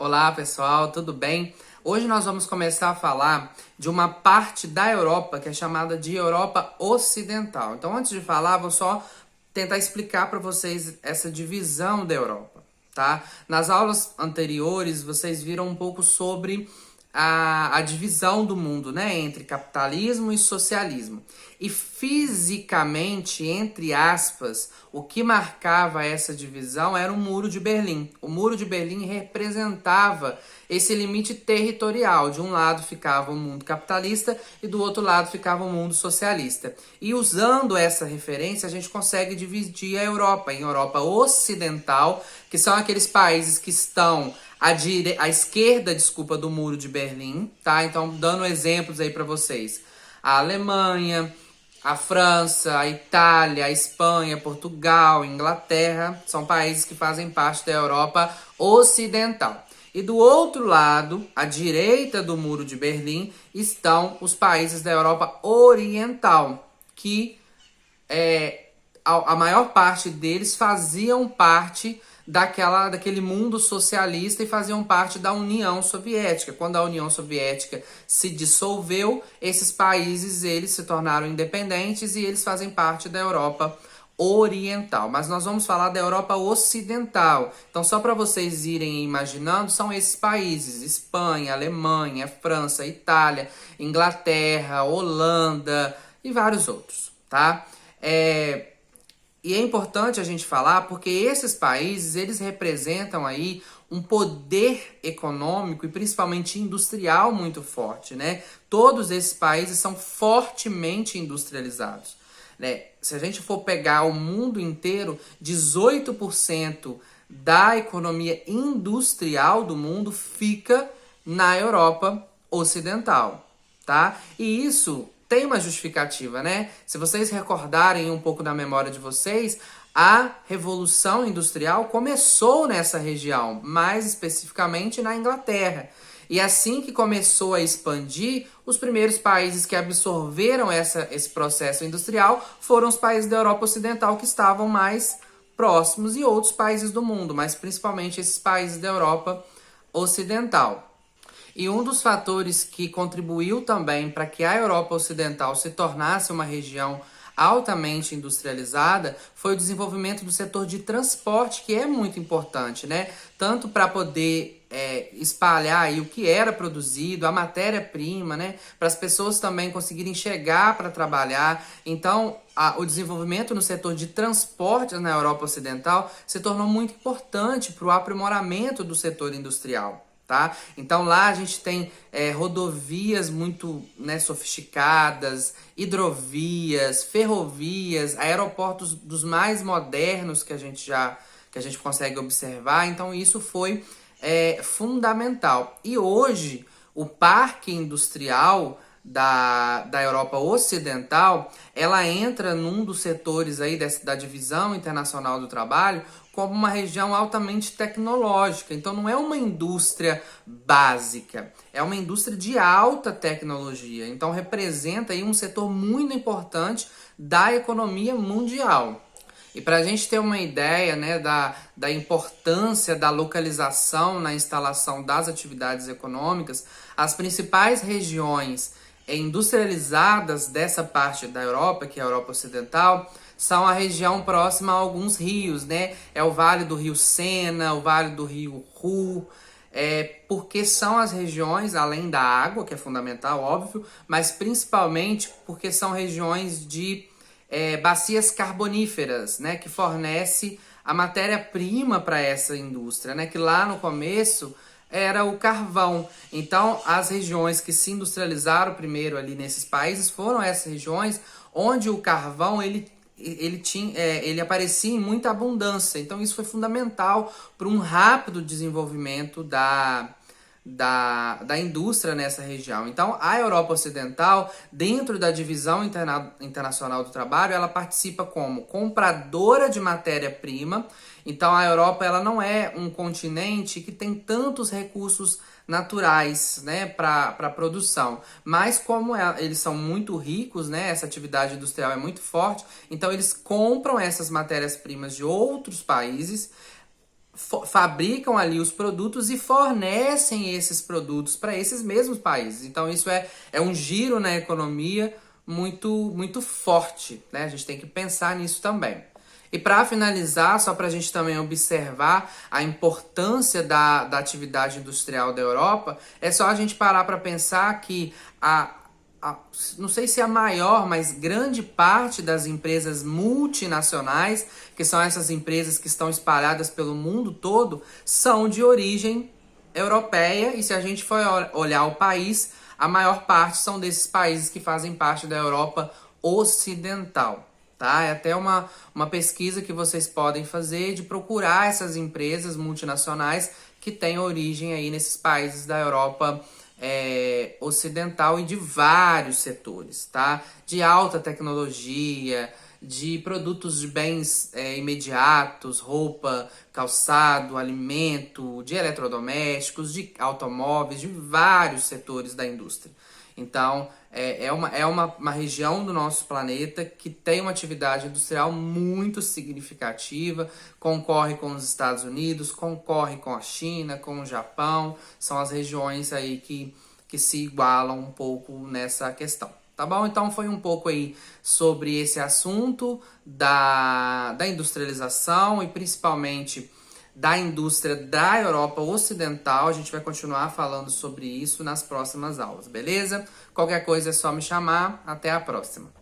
Olá pessoal, tudo bem? Hoje nós vamos começar a falar de uma parte da Europa que é chamada de Europa Ocidental. Então, antes de falar, vou só tentar explicar para vocês essa divisão da Europa, tá? Nas aulas anteriores, vocês viram um pouco sobre a divisão do mundo, né, entre capitalismo e socialismo. E fisicamente, entre aspas, o que marcava essa divisão era o Muro de Berlim. O Muro de Berlim representava esse limite territorial. De um lado ficava o mundo capitalista e do outro lado ficava o mundo socialista. E usando essa referência, a gente consegue dividir a Europa em Europa Ocidental, que são aqueles países que estão à esquerda, do Muro de Berlim, tá? Então, dando exemplos aí para vocês. A Alemanha, a França, a Itália, a Espanha, Portugal, Inglaterra, são países que fazem parte da Europa Ocidental. E do outro lado, à direita do Muro de Berlim, estão os países da Europa Oriental, que a maior parte deles faziam parte daquele mundo socialista e faziam parte da União Soviética. Quando a União Soviética se dissolveu, esses países eles se tornaram independentes e eles fazem parte da Europa Oriental. Mas nós vamos falar da Europa Ocidental. Então, só para vocês irem imaginando, são esses países: Espanha, Alemanha, França, Itália, Inglaterra, Holanda e vários outros, tá? E é importante a gente falar porque esses países, eles representam aí um poder econômico e principalmente industrial muito forte, né? Todos esses países são fortemente industrializados, né? Se a gente for pegar o mundo inteiro, 18% da economia industrial do mundo fica na Europa Ocidental, tá? E isso tem uma justificativa, né? Se vocês recordarem um pouco da memória de vocês, a Revolução Industrial começou nessa região, mais especificamente na Inglaterra. E assim que começou a expandir, os primeiros países que absorveram esse processo industrial foram os países da Europa Ocidental que estavam mais próximos e outros países do mundo, mas principalmente esses países da Europa Ocidental. E um dos fatores que contribuiu também para que a Europa Ocidental se tornasse uma região altamente industrializada foi o desenvolvimento do setor de transporte, que é muito importante, né? Tanto para poder espalhar aí o que era produzido, a matéria-prima, né? Para as pessoas também conseguirem chegar para trabalhar. Então, o desenvolvimento no setor de transporte na Europa Ocidental se tornou muito importante para o aprimoramento do setor industrial. Tá? Então lá a gente tem rodovias muito, né, sofisticadas, hidrovias, ferrovias, aeroportos dos mais modernos que a gente consegue observar. Então isso foi fundamental. E hoje o parque industrial da Europa Ocidental, ela entra num dos setores aí da divisão internacional do trabalho como uma região altamente tecnológica. Então não é uma indústria básica, é uma indústria de alta tecnologia. Então representa aí um setor muito importante da economia mundial. E para a gente ter uma ideia, né, da importância da localização na instalação das atividades econômicas, as principais regiões industrializadas dessa parte da Europa, que é a Europa Ocidental, são a região próxima a alguns rios, né? É o Vale do Rio Sena, o Vale do Rio Ruhr, porque são as regiões, além da água, que é fundamental, óbvio, mas principalmente porque são regiões de bacias carboníferas, né? Que fornece a matéria-prima para essa indústria, né? Que lá no começo era o carvão. Então, as regiões que se industrializaram primeiro ali nesses países foram essas regiões onde o carvão ele aparecia em muita abundância. Então, isso foi fundamental para um rápido desenvolvimento da indústria nessa região. Então, a Europa Ocidental, dentro da divisão internacional do trabalho, ela participa como compradora de matéria-prima. Então, a Europa ela não é um continente que tem tantos recursos naturais, né, para produção. Mas como eles são muito ricos, né, essa atividade industrial é muito forte, então eles compram essas matérias-primas de outros países, fabricam ali os produtos e fornecem esses produtos para esses mesmos países. Então isso é um giro na economia muito forte, né? A gente tem que pensar nisso também. E para finalizar, só para a gente também observar a importância da atividade industrial da Europa, é só a gente parar para pensar que não sei se a maior, mas grande parte das empresas multinacionais, que são essas empresas que estão espalhadas pelo mundo todo, são de origem europeia. E se a gente for olhar o país, a maior parte são desses países que fazem parte da Europa Ocidental. Tá? É até uma pesquisa que vocês podem fazer de procurar essas empresas multinacionais que têm origem aí nesses países da Europa ocidental e de vários setores, tá? De alta tecnologia, de produtos de bens imediatos, roupa, calçado, alimento, de eletrodomésticos, de automóveis, de vários setores da indústria. Então, é uma região do nosso planeta que tem uma atividade industrial muito significativa, concorre com os Estados Unidos, concorre com a China, com o Japão, são as regiões aí que se igualam um pouco nessa questão. Tá bom? Então foi um pouco aí sobre esse assunto da industrialização e principalmente da indústria da Europa Ocidental. A gente vai continuar falando sobre isso nas próximas aulas, beleza? Qualquer coisa é só me chamar. Até a próxima.